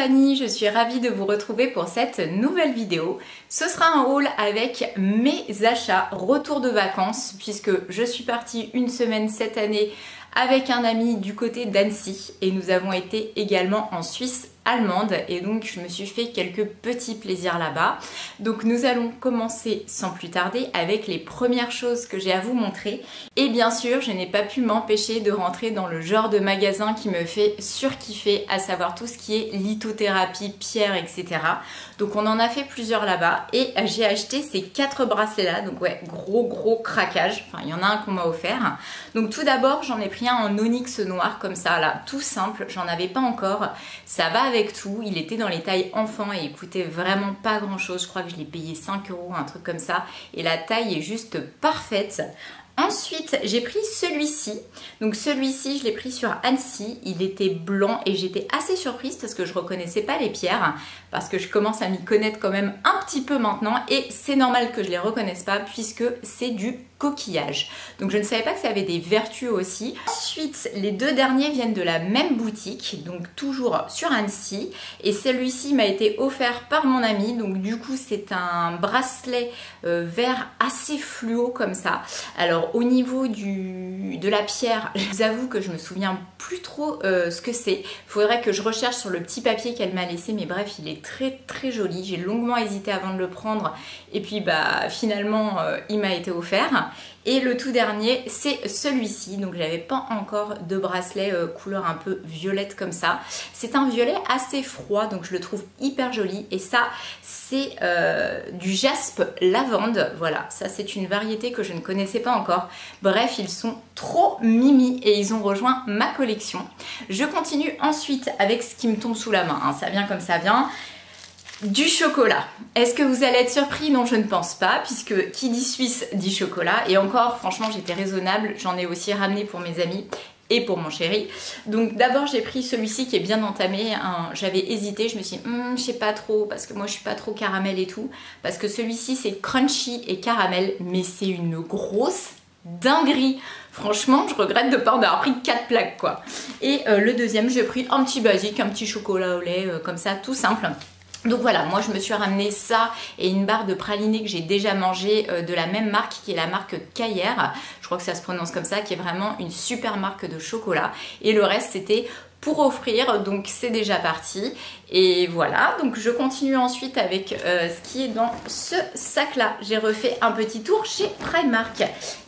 Fanny, je suis ravie de vous retrouver pour cette nouvelle vidéo. Ce sera un haul avec mes achats retour de vacances puisque je suis partie une semaine cette année avec un ami du côté d'Annecy et nous avons été également en Suisse allemande et donc je me suis fait quelques petits plaisirs là-bas. Donc nous allons commencer sans plus tarder avec les premières choses que j'ai à vous montrer et bien sûr je n'ai pas pu m'empêcher de rentrer dans le genre de magasin qui me fait surkiffer, à savoir tout ce qui est lithothérapie, pierre, etc. Donc on en a fait plusieurs là-bas et j'ai acheté ces 4 bracelets là, donc ouais, gros craquage, enfin il y en a un qu'on m'a offert. Donc tout d'abord j'en ai pris un en onyx noir comme ça là, tout simple, j'en avais pas encore, ça va avec tout, il était dans les tailles enfant et il coûtait vraiment pas grand chose, je crois que je l'ai payé 5 €, un truc comme ça, et la taille est juste parfaite. Ensuite, j'ai pris celui-ci. Donc celui-ci, je l'ai pris sur Annecy. Il était blanc et j'étais assez surprise parce que je reconnaissais pas les pierres. Parce que je commence à m'y connaître quand même un petit peu maintenant. Et c'est normal que je les reconnaisse pas puisque c'est du coquillage. Donc je ne savais pas que ça avait des vertus aussi. Ensuite, les deux derniers viennent de la même boutique. Donc toujours sur Annecy. Et celui-ci m'a été offert par mon ami. Donc du coup, c'est un bracelet vert assez fluo comme ça. Alors au niveau de la pierre, je vous avoue que je me souviens plus trop ce que c'est. Il faudrait que je recherche sur le petit papier qu'elle m'a laissé, mais bref, il est très joli. J'ai longuement hésité avant de le prendre et puis bah finalement il m'a été offert. Et le tout dernier, c'est celui-ci. Donc j'avais pas encore de bracelet couleur un peu violette comme ça. C'est un violet assez froid, donc je le trouve hyper joli. Et ça, c'est du jaspe lavande. Voilà, ça c'est une variété que je ne connaissais pas encore. Bref, ils sont trop mimi et ils ont rejoint ma collection. Je continue ensuite avec ce qui me tombe sous la main, hein. Ça vient comme ça vient. Du chocolat. Est-ce que vous allez être surpris? Non, je ne pense pas, puisque qui dit Suisse dit chocolat. Et encore, franchement, j'étais raisonnable. J'en ai aussi ramené pour mes amis et pour mon chéri. Donc d'abord, j'ai pris celui-ci qui est bien entamé. Hein. J'avais hésité, je me suis dit, je sais pas trop, parce que moi, je suis pas trop caramel et tout. Parce que celui-ci, c'est crunchy et caramel, mais c'est une grosse dinguerie. Franchement, je regrette de ne pas en avoir pris 4 plaques, quoi. Et le deuxième, j'ai pris un petit basique, un petit chocolat au lait, comme ça, tout simple. Donc voilà, moi je me suis ramené ça et une barre de praliné que j'ai déjà mangé de la même marque qui est la marque Cayer. Je crois que ça se prononce comme ça, qui est vraiment une super marque de chocolat. Et le reste c'était pour offrir, donc c'est déjà parti. Et voilà, donc je continue ensuite avec ce qui est dans ce sac là. J'ai refait un petit tour chez Primark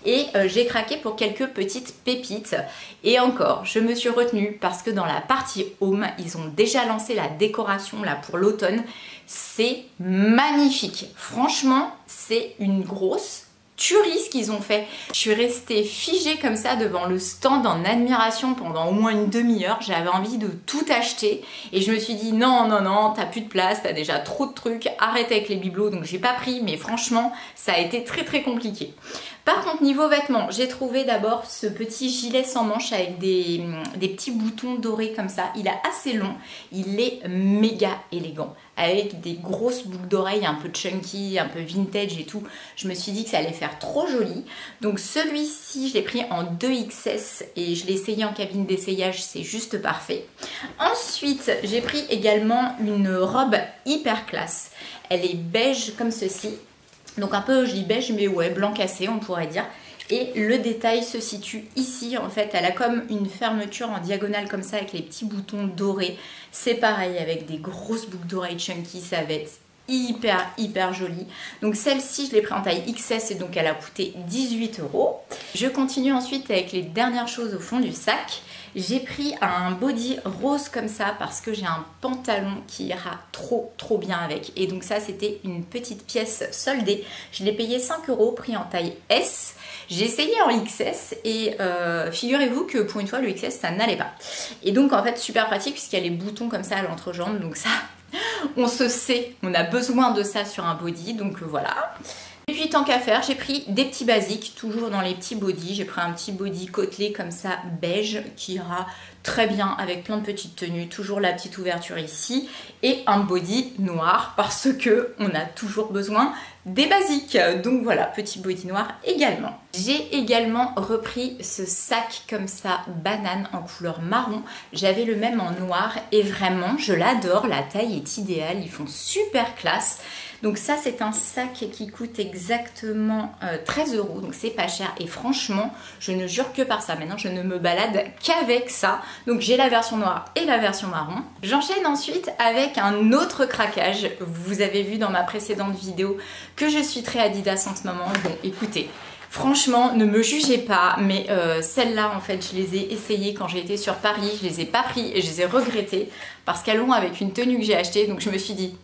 et j'ai craqué pour quelques petites pépites. Et encore, je me suis retenue parce que dans la partie home, ils ont déjà lancé la décoration là pour l'automne. C'est magnifique, franchement c'est une grosse tuerie ce qu'ils ont fait. Je suis restée figée comme ça devant le stand en admiration pendant au moins une demi-heure. J'avais envie de tout acheter et je me suis dit non, t'as plus de place, t'as déjà trop de trucs, arrête avec les bibelots. Donc j'ai pas pris, mais franchement ça a été très compliqué. Par contre niveau vêtements, j'ai trouvé d'abord ce petit gilet sans manches avec des petits boutons dorés comme ça. Il est assez long, il est méga élégant, avec des grosses boucles d'oreilles un peu chunky, un peu vintage et tout. Je me suis dit que ça allait faire trop joli. Donc celui-ci, je l'ai pris en 2XS et je l'ai essayé en cabine d'essayage, c'est juste parfait. Ensuite, j'ai pris également une robe hyper classe. Elle est beige comme ceci. Donc un peu, je dis beige, mais ouais, blanc cassé, on pourrait dire. Et le détail se situe ici, en fait, elle a comme une fermeture en diagonale comme ça avec les petits boutons dorés. C'est pareil avec des grosses boucles d'oreilles chunky, ça va être hyper joli. Donc celle-ci, je l'ai pris en taille XS et donc elle a coûté 18 €. Je continue ensuite avec les dernières choses au fond du sac. J'ai pris un body rose comme ça parce que j'ai un pantalon qui ira trop bien avec. Et donc ça, c'était une petite pièce soldée. Je l'ai payé 5 €, pris en taille S. J'ai essayé en XS et figurez-vous que pour une fois, le XS, ça n'allait pas. Et donc en fait, super pratique puisqu'il y a les boutons comme ça à l'entrejambe. Donc ça, on se sait, on a besoin de ça sur un body. Donc voilà. Et puis tant qu'à faire, j'ai pris des petits basiques, toujours dans les petits bodys. J'ai pris un petit body côtelé comme ça, beige, qui ira très bien avec plein de petites tenues. Toujours la petite ouverture ici. Et un body noir, parce que on a toujours besoin des basiques. Donc voilà, petit body noir également. J'ai également repris ce sac comme ça, banane en couleur marron. J'avais le même en noir et vraiment je l'adore, la taille est idéale, ils font super classe. Donc ça c'est un sac qui coûte exactement 13 €, donc c'est pas cher et franchement je ne jure que par ça. Maintenant je ne me balade qu'avec ça. Donc j'ai la version noire et la version marron. J'enchaîne ensuite avec un autre craquage. Vous avez vu dans ma précédente vidéo que je suis très Adidas en ce moment. Bon écoutez, franchement, ne me jugez pas, mais celles-là, en fait, je les ai essayées quand j'étais sur Paris. Je les ai pas pris et je les ai regrettées parce qu'elles vont avec une tenue que j'ai achetée. Donc je me suis dit,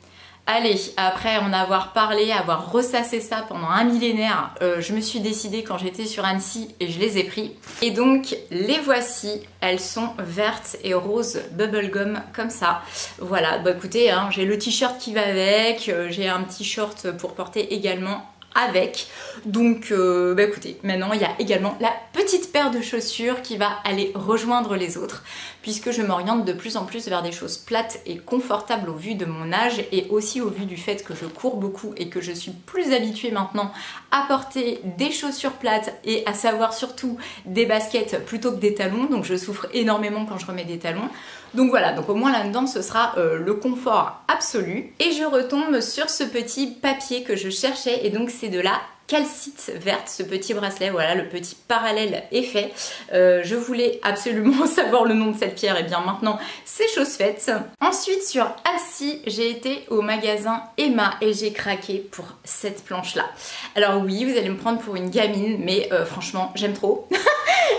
allez, après en avoir parlé, avoir ressassé ça pendant un millénaire, je me suis décidée quand j'étais sur Annecy et je les ai pris. Et donc les voici, elles sont vertes et roses bubblegum comme ça. Voilà, bah écoutez, hein, j'ai le t-shirt qui va avec, j'ai un petit short pour porter également avec. Donc bah écoutez, maintenant il y a également la petite paire de chaussures qui va aller rejoindre les autres puisque je m'oriente de plus en plus vers des choses plates et confortables au vu de mon âge et aussi au vu du fait que je cours beaucoup et que je suis plus habituée maintenant à porter des chaussures plates et à savoir surtout des baskets plutôt que des talons. Donc je souffre énormément quand je remets des talons. Donc voilà, donc au moins là-dedans ce sera le confort absolu. Et je retombe sur ce petit papier que je cherchais et donc c'est de la calcite verte, ce petit bracelet, voilà, le petit parallèle est fait. Je voulais absolument savoir le nom de cette pierre, et bien maintenant c'est chose faite. Ensuite sur Annecy, j'ai été au magasin Emma et j'ai craqué pour cette planche là. Alors oui, vous allez me prendre pour une gamine, mais franchement j'aime trop.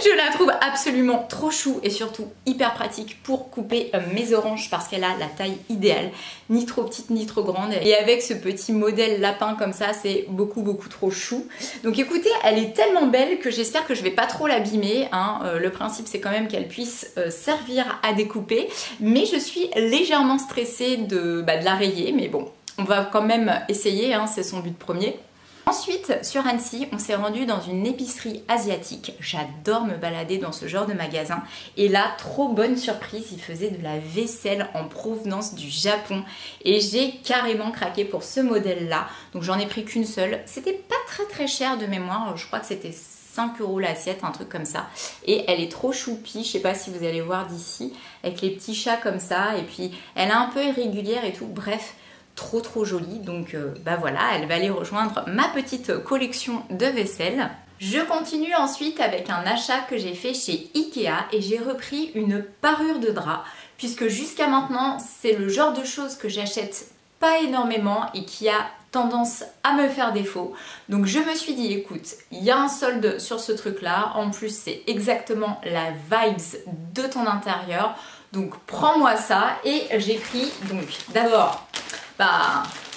Je la trouve absolument trop chou et surtout hyper pratique pour couper mes oranges parce qu'elle a la taille idéale, ni trop petite ni trop grande. Et avec ce petit modèle lapin comme ça, c'est beaucoup trop chou. Donc écoutez, elle est tellement belle que j'espère que je vais pas trop l'abîmer. Hein. Le principe c'est quand même qu'elle puisse servir à découper. Mais je suis légèrement stressée de la rayer. Mais bon, on va quand même essayer, hein, c'est son but premier. Ensuite, sur Annecy, on s'est rendu dans une épicerie asiatique. J'adore me balader dans ce genre de magasin. Et là, trop bonne surprise, ils faisaient de la vaisselle en provenance du Japon. Et j'ai carrément craqué pour ce modèle-là. Donc j'en ai pris qu'une seule. C'était pas très cher de mémoire. Je crois que c'était 5 € l'assiette, un truc comme ça. Et elle est trop choupie, je sais pas si vous allez voir d'ici, avec les petits chats comme ça. Et puis, elle est un peu irrégulière et tout. Bref, trop jolie, donc bah voilà, elle va aller rejoindre ma petite collection de vaisselle. Je continue ensuite avec un achat que j'ai fait chez Ikea et j'ai repris une parure de drap puisque jusqu'à maintenant c'est le genre de choses que j'achète pas énormément et qui a tendance à me faire défaut. Donc je me suis dit écoute, il y a un solde sur ce truc là, en plus c'est exactement la vibes de ton intérieur, donc prends-moi ça. Et j'ai pris donc d'abord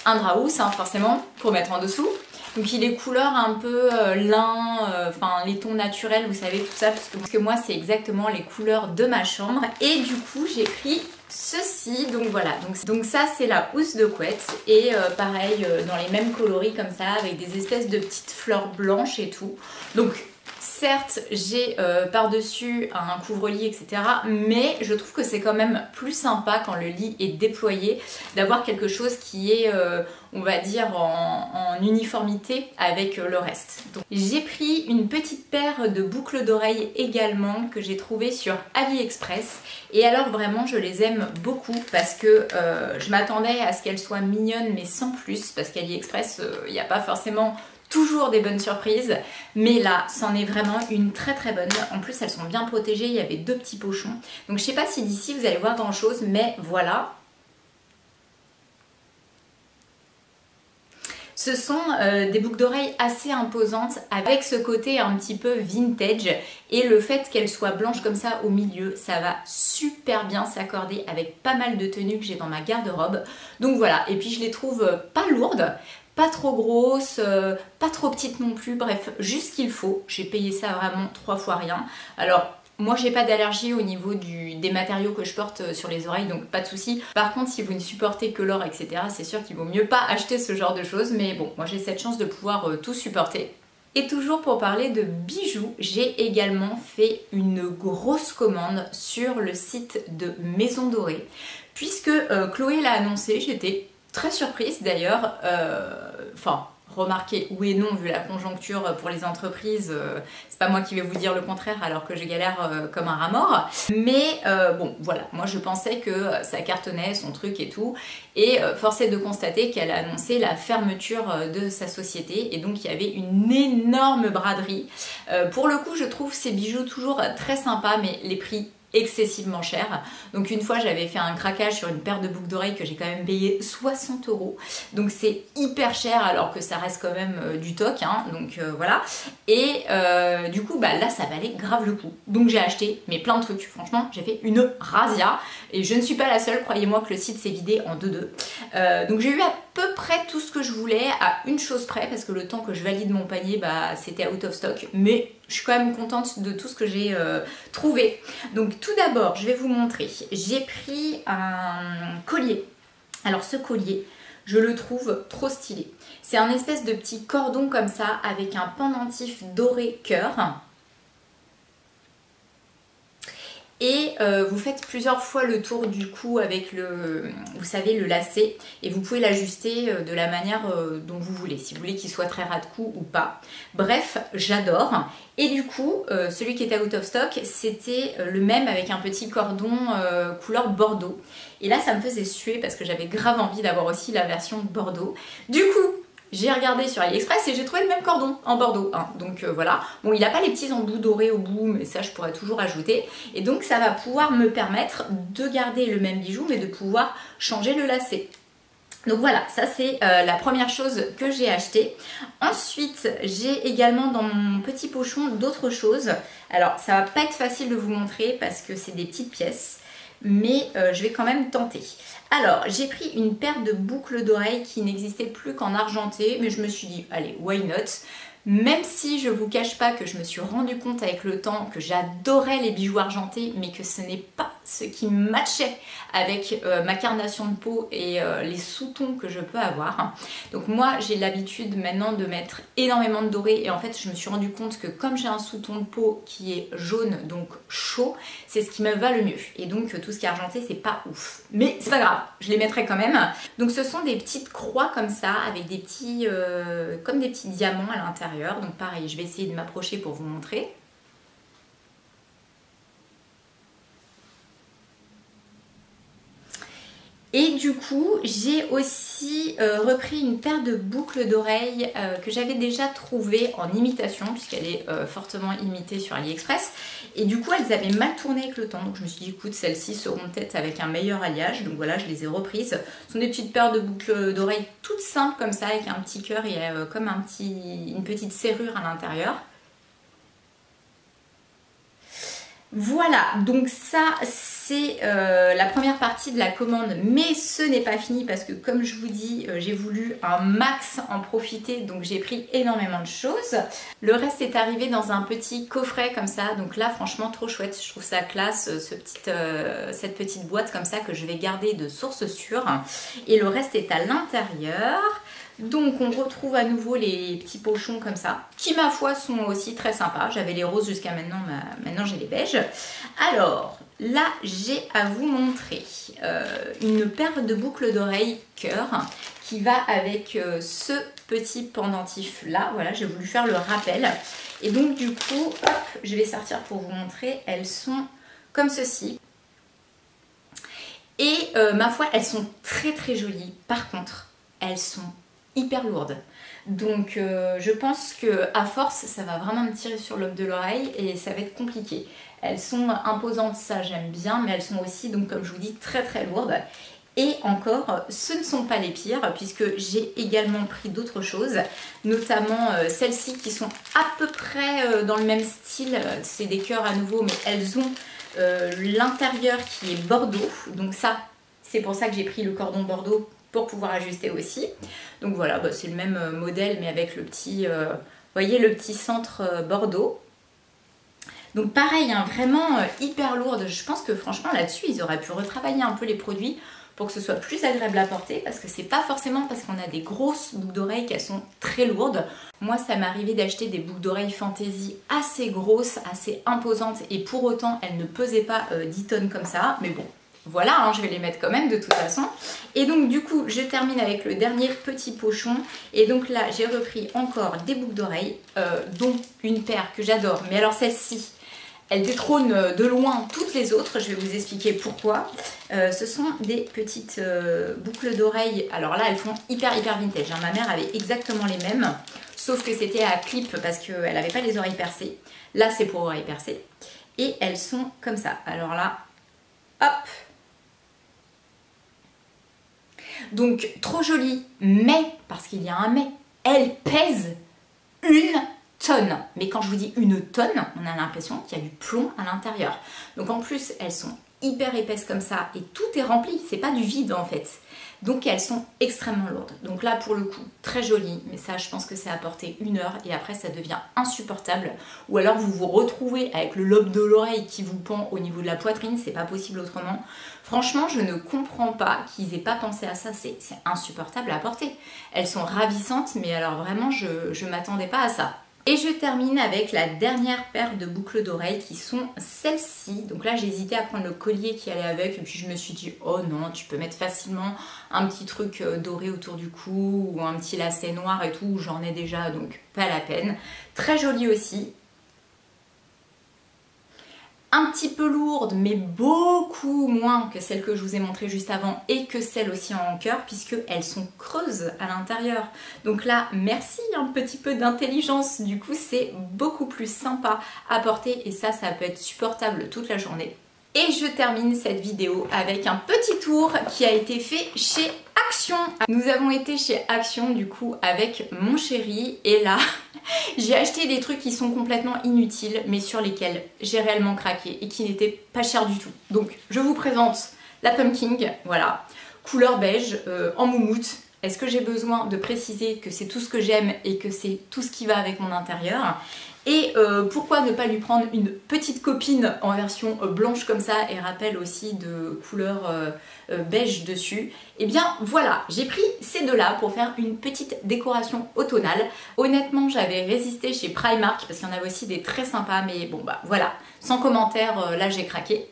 un drap housse hein, forcément pour mettre en dessous. Donc il est couleur un peu lin, enfin les tons naturels, vous savez tout ça, parce que moi c'est exactement les couleurs de ma chambre. Et du coup j'ai pris ceci, donc voilà, donc ça c'est la housse de couette et pareil dans les mêmes coloris comme ça avec des espèces de petites fleurs blanches et tout. Donc certes, j'ai par-dessus un couvre-lit, etc. Mais je trouve que c'est quand même plus sympa quand le lit est déployé d'avoir quelque chose qui est, on va dire, en uniformité avec le reste. J'ai pris une petite paire de boucles d'oreilles également que j'ai trouvées sur AliExpress. Et alors vraiment, je les aime beaucoup parce que je m'attendais à ce qu'elles soient mignonnes mais sans plus. Parce qu'AliExpress, il n'y a pas forcément toujours des bonnes surprises, mais là c'en est vraiment une très bonne. En plus elles sont bien protégées, il y avait 2 petits pochons, donc je sais pas si d'ici vous allez voir grand chose, mais voilà. Ce sont des boucles d'oreilles assez imposantes avec ce côté un petit peu vintage et le fait qu'elles soient blanches comme ça au milieu, ça va super bien s'accorder avec pas mal de tenues que j'ai dans ma garde-robe. Donc voilà, et puis je les trouve pas lourdes, pas trop grosse, pas trop petite non plus, bref, juste ce qu'il faut. J'ai payé ça vraiment 3 fois rien. Alors, moi j'ai pas d'allergie au niveau des matériaux que je porte sur les oreilles, donc pas de souci. Par contre, si vous ne supportez que l'or, etc., c'est sûr qu'il vaut mieux pas acheter ce genre de choses, mais bon, moi j'ai cette chance de pouvoir tout supporter. Et toujours pour parler de bijoux, j'ai également fait une grosse commande sur le site de Maison Dorée, puisque Chloé l'a annoncé, j'étais très surprise d'ailleurs, enfin remarquez oui et non vu la conjoncture pour les entreprises, c'est pas moi qui vais vous dire le contraire alors que je galère comme un rat mort. Mais bon voilà, moi je pensais que ça cartonnait son truc et tout, et force est de constater qu'elle a annoncé la fermeture de sa société et donc il y avait une énorme braderie. Pour le coup je trouve ces bijoux toujours très sympas mais les prix excessivement cher. Donc une fois j'avais fait un craquage sur une paire de boucles d'oreilles que j'ai quand même payé 60 €. Donc c'est hyper cher alors que ça reste quand même du toc, hein. Donc voilà. Et du coup bah là ça valait grave le coup. Donc j'ai acheté mais plein de trucs. Franchement j'ai fait une razzia et je ne suis pas la seule. Croyez-moi que le site s'est vidé en 2-2. Donc j'ai eu à peu près tout ce que je voulais à une chose près parce que le temps que je valide mon panier bah c'était out of stock. Mais je suis quand même contente de tout ce que j'ai trouvé. Donc tout d'abord, je vais vous montrer. J'ai pris un collier. Alors ce collier, je le trouve trop stylé. C'est un espèce de petit cordon comme ça avec un pendentif doré cœur. Et vous faites plusieurs fois le tour du cou avec le, vous savez, le lacet, et vous pouvez l'ajuster de la manière dont vous voulez, si vous voulez qu'il soit très ras de cou ou pas. Bref, j'adore. Et du coup, celui qui était out of stock, c'était le même avec un petit cordon couleur bordeaux. Et là, ça me faisait suer parce que j'avais grave envie d'avoir aussi la version bordeaux. Du coup, j'ai regardé sur AliExpress et j'ai trouvé le même cordon en bordeaux. Hein. Donc voilà. Bon, il n'a pas les petits embouts dorés au bout, mais ça je pourrais toujours ajouter. Et donc ça va pouvoir me permettre de garder le même bijou, mais de pouvoir changer le lacet. Donc voilà, ça c'est la première chose que j'ai acheté. Ensuite, j'ai également dans mon petit pochon d'autres choses. Alors ça va pas être facile de vous montrer parce que c'est des petites pièces, mais je vais quand même tenter. Alors, j'ai pris une paire de boucles d'oreilles qui n'existait plus qu'en argenté, mais je me suis dit, allez, why not? Même si je vous cache pas que je me suis rendu compte avec le temps que j'adorais les bijoux argentés, mais que ce n'est pas ce qui matchait avec ma carnation de peau et les sous-tons que je peux avoir. Donc moi j'ai l'habitude maintenant de mettre énormément de doré, et en fait je me suis rendu compte que comme j'ai un sous-ton de peau qui est jaune, donc chaud, c'est ce qui me va le mieux. Et donc tout ce qui est argenté c'est pas ouf. Mais c'est pas grave, je les mettrai quand même. Donc ce sont des petites croix comme ça, avec des petits, comme des petits diamants à l'intérieur. Donc pareil, je vais essayer de m'approcher pour vous montrer. Et du coup, j'ai aussi repris une paire de boucles d'oreilles que j'avais déjà trouvées en imitation, puisqu'elle est fortement imitée sur AliExpress. Et du coup, elles avaient mal tourné avec le temps. Donc je me suis dit, écoute, celles-ci seront peut-être avec un meilleur alliage. Donc voilà, je les ai reprises. Ce sont des petites paires de boucles d'oreilles toutes simples comme ça, avec un petit cœur et comme une petite serrure à l'intérieur. Voilà, donc ça c'est la première partie de la commande, mais ce n'est pas fini parce que comme je vous dis, j'ai voulu un max en profiter, donc j'ai pris énormément de choses. Le reste est arrivé dans un petit coffret comme ça, donc là franchement trop chouette, je trouve ça classe, cette petite boîte comme ça que je vais garder de source sûre. Et le reste est à l'intérieur. Donc on retrouve à nouveau les petits pochons comme ça, qui ma foi sont aussi très sympas. J'avais les roses jusqu'à maintenant, maintenant j'ai les beiges. Alors là j'ai à vous montrer une paire de boucles d'oreilles cœur qui va avec ce petit pendentif là. Voilà, j'ai voulu faire le rappel. Et donc du coup, hop, je vais sortir pour vous montrer. Elles sont comme ceci. Et ma foi, elles sont très très jolies. Par contre, elles sont hyper lourde, donc je pense que à force ça va vraiment me tirer sur l'aube de l'oreille et ça va être compliqué. Elles sont imposantes, ça j'aime bien, mais elles sont aussi, donc comme je vous dis, très très lourdes. Et encore, ce ne sont pas les pires, puisque j'ai également pris d'autres choses, notamment celles-ci qui sont à peu près dans le même style. C'est des cœurs à nouveau, mais elles ont l'intérieur qui est bordeaux, donc ça c'est pour ça que j'ai pris le cordon bordeaux pour pouvoir ajuster aussi. Donc voilà, bah c'est le même modèle mais avec le petit, voyez, le petit centre bordeaux. Donc pareil, hein, vraiment hyper lourde. Je pense que franchement là-dessus ils auraient pu retravailler un peu les produits pour que ce soit plus agréable à porter, parce que c'est pas forcément parce qu'on a des grosses boucles d'oreilles qu'elles sont très lourdes. Moi ça m'est arrivé d'acheter des boucles d'oreilles fantaisie assez grosses, assez imposantes, et pour autant elles ne pesaient pas 10 tonnes comme ça, mais bon. voilà, hein, je vais les mettre quand même de toute façon. Et donc du coup, je termine avec le dernier petit pochon. Et donc là, j'ai repris encore des boucles d'oreilles, dont une paire que j'adore. Mais alors celle-ci, elle détrône de loin toutes les autres. Je vais vous expliquer pourquoi. Ce sont des petites boucles d'oreilles. Alors là, elles font hyper vintage, hein. Ma mère avait exactement les mêmes. Sauf que c'était à clip parce qu'elle n'avait pas les oreilles percées. Là, c'est pour oreilles percées. Et elles sont comme ça. Alors là, hop. Donc, trop jolie. Mais, parce qu'il y a un mais, elles pèsent 1 tonne. Mais quand je vous dis 1 tonne, on a l'impression qu'il y a du plomb à l'intérieur. Donc en plus, elles sont hyper épaisses comme ça et tout est rempli. C'est pas du vide en fait. Donc elles sont extrêmement lourdes. Donc là pour le coup, très jolies. Mais ça, je pense que c'est à porter 1 heure et après ça devient insupportable. Ou alors vous vous retrouvez avec le lobe de l'oreille qui vous pend au niveau de la poitrine. C'est pas possible autrement. Franchement, je ne comprends pas qu'ils aient pas pensé à ça. C'est insupportable à porter. Elles sont ravissantes, mais alors vraiment, je m'attendais pas à ça. Et je termine avec la dernière paire de boucles d'oreilles qui sont celles-ci. Donc là, j'ai hésité à prendre le collier qui allait avec et puis je me suis dit, oh non, tu peux mettre facilement un petit truc doré autour du cou ou un petit lacet noir et tout. J'en ai déjà, donc pas la peine. Très jolie aussi. Un petit peu lourde, mais beaucoup moins que celle que je vous ai montrée juste avant et que celle aussi en cœur, puisqu'elles sont creuses à l'intérieur. Donc là, merci un petit peu d'intelligence. Du coup, c'est beaucoup plus sympa à porter et ça peut être supportable toute la journée. Et je termine cette vidéo avec un petit tour qui a été fait chez Action. Nous avons été chez Action du coup avec mon chéri et là j'ai acheté des trucs qui sont complètement inutiles mais sur lesquels j'ai réellement craqué et qui n'étaient pas chers du tout. Donc je vous présente la Pumpkin, voilà, couleur beige en moumoute. Est-ce que j'ai besoin de préciser que c'est tout ce que j'aime et que c'est tout ce qui va avec mon intérieur? Et pourquoi ne pas lui prendre une petite copine en version blanche comme ça et rappel aussi de couleur beige dessus? Et bien voilà, j'ai pris ces deux-là pour faire une petite décoration automnale. Honnêtement, j'avais résisté chez Primark parce qu'il y en avait aussi des très sympas, mais bon bah voilà, sans commentaire, là j'ai craqué.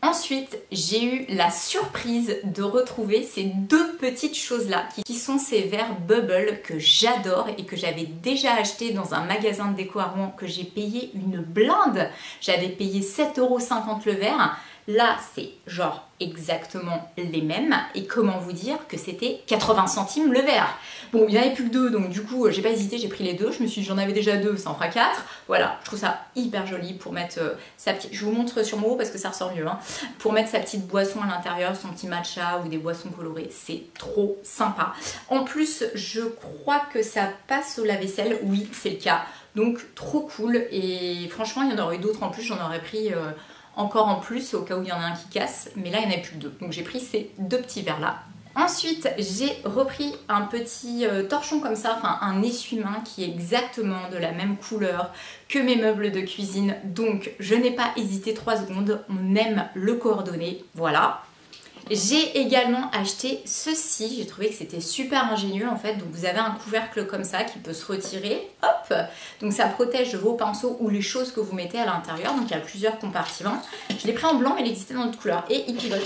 Ensuite, j'ai eu la surprise de retrouver ces deux petites choses-là qui sont ces verres Bubble que j'adore et que j'avais déjà acheté dans un magasin de déco à Rouen que j'ai payé une blinde. J'avais payé 7,50 € le verre. Là, c'est genre exactement les mêmes. Et comment vous dire que c'était 80 centimes le verre. Bon, il n'y en avait plus que deux, donc du coup, j'ai pas hésité, j'ai pris les deux. Je me suis dit, j'en avais déjà deux, ça en fera 4. Voilà, je trouve ça hyper joli pour mettre sa petite... Je vous montre sur mon haut parce que ça ressort mieux. Hein. Pour mettre sa petite boisson à l'intérieur, son petit matcha ou des boissons colorées, c'est trop sympa. En plus, je crois que ça passe au lave-vaisselle. Oui, c'est le cas. Donc, trop cool. Et franchement, il y en aurait eu d'autres en plus. J'en aurais pris... encore en plus au cas où il y en a un qui casse, mais là il n'y en a plus que deux. Donc j'ai pris ces deux petits verres là. Ensuite j'ai repris un petit torchon comme ça, enfin un essuie-main qui est exactement de la même couleur que mes meubles de cuisine. Donc je n'ai pas hésité 3 secondes, on aime le coordonner, voilà. J'ai également acheté ceci, j'ai trouvé que c'était super ingénieux en fait, donc vous avez un couvercle comme ça qui peut se retirer, hop, donc ça protège vos pinceaux ou les choses que vous mettez à l'intérieur, donc il y a plusieurs compartiments. Je l'ai pris en blanc mais il existait dans d'autres couleurs et il pivote,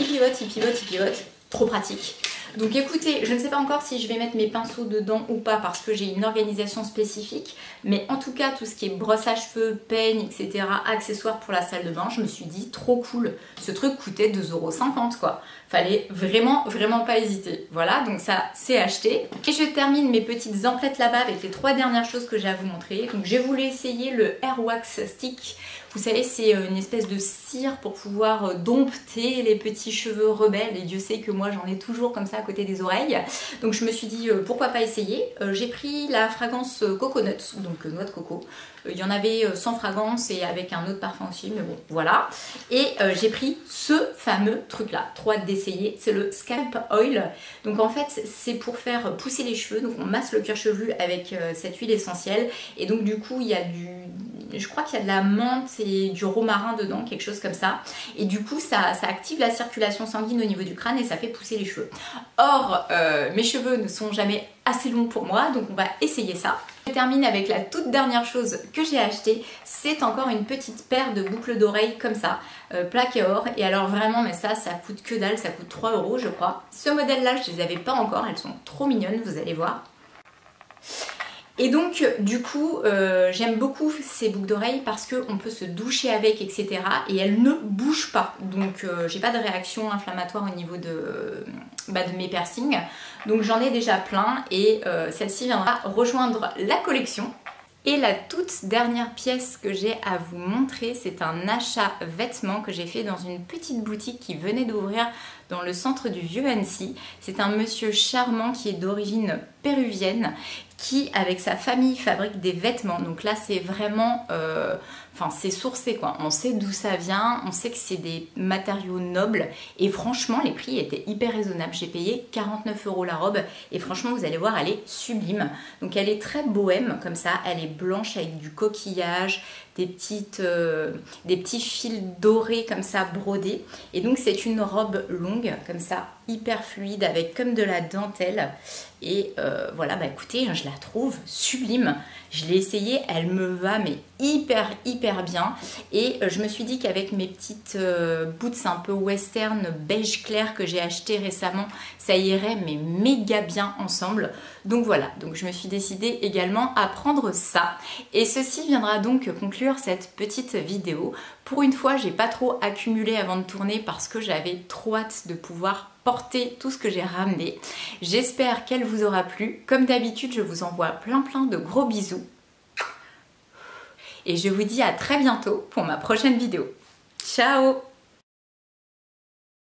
il pivote, il pivote, il pivote, trop pratique. Donc écoutez, je ne sais pas encore si je vais mettre mes pinceaux dedans ou pas parce que j'ai une organisation spécifique, mais en tout cas tout ce qui est brosse à cheveux, peigne, etc., accessoires pour la salle de bain, je me suis dit trop cool. Ce truc coûtait 2,50 € quoi. Fallait vraiment pas hésiter. Voilà, donc ça c'est acheté. Et je termine mes petites emplettes là-bas avec les 3 dernières choses que j'ai à vous montrer. Donc j'ai voulu essayer le Hair Wax Stick. Vous savez, c'est une espèce de cire pour pouvoir dompter les petits cheveux rebelles. Et Dieu sait que moi j'en ai toujours comme ça à côté des oreilles. Donc je me suis dit pourquoi pas essayer. J'ai pris la fragrance Coconut, donc noix de coco. Il y en avait sans fragrance et avec un autre parfum aussi, mais bon, voilà. Et j'ai pris ce fameux truc-là, trop hâte d'essayer, c'est le Scalp Oil. Donc en fait, c'est pour faire pousser les cheveux, donc on masse le cuir chevelu avec cette huile essentielle. Et donc du coup, il y a je crois qu'il y a de la menthe et du romarin dedans, quelque chose comme ça. Et du coup, ça active la circulation sanguine au niveau du crâne et ça fait pousser les cheveux. Or, mes cheveux ne sont jamais assez longs pour moi, donc on va essayer ça. Je termine avec la toute dernière chose que j'ai achetée, c'est encore une petite paire de boucles d'oreilles comme ça, plaqué or. Et alors vraiment, mais ça coûte que dalle, ça coûte 3 € je crois. Ce modèle-là, je les avais pas encore, elles sont trop mignonnes, vous allez voir. Et donc du coup j'aime beaucoup ces boucles d'oreilles parce qu'on peut se doucher avec, etc. et elles ne bougent pas, donc j'ai pas de réaction inflammatoire au niveau de mes piercings, donc j'en ai déjà plein et celle-ci viendra rejoindre la collection. Et la toute dernière pièce que j'ai à vous montrer, c'est un achat vêtements que j'ai fait dans une petite boutique qui venait d'ouvrir dans le centre du Vieux Annecy. C'est un monsieur charmant qui est d'origine péruvienne qui, avec sa famille, fabrique des vêtements. Donc là, c'est vraiment... Enfin, c'est sourcé quoi, on sait d'où ça vient, on sait que c'est des matériaux nobles et franchement les prix étaient hyper raisonnables. J'ai payé 49 € la robe et franchement vous allez voir, elle est sublime. Donc elle est très bohème comme ça, elle est blanche avec du coquillage, des petits fils dorés comme ça brodés. Et donc c'est une robe longue comme ça, hyper fluide avec comme de la dentelle. Et voilà, bah écoutez, je la trouve sublime. Je l'ai essayée, elle me va mais hyper bien. Et je me suis dit qu'avec mes petites boots un peu western beige clair que j'ai acheté récemment, ça irait mais méga bien ensemble. Donc voilà, donc je me suis décidée également à prendre ça. Et ceci viendra donc conclure cette petite vidéo. Pour une fois, j'ai pas trop accumulé avant de tourner parce que j'avais trop hâte de pouvoir porter tout ce que j'ai ramené. J'espère qu'elle vous aura plu. Comme d'habitude, je vous envoie plein de gros bisous. Et je vous dis à très bientôt pour ma prochaine vidéo. Ciao!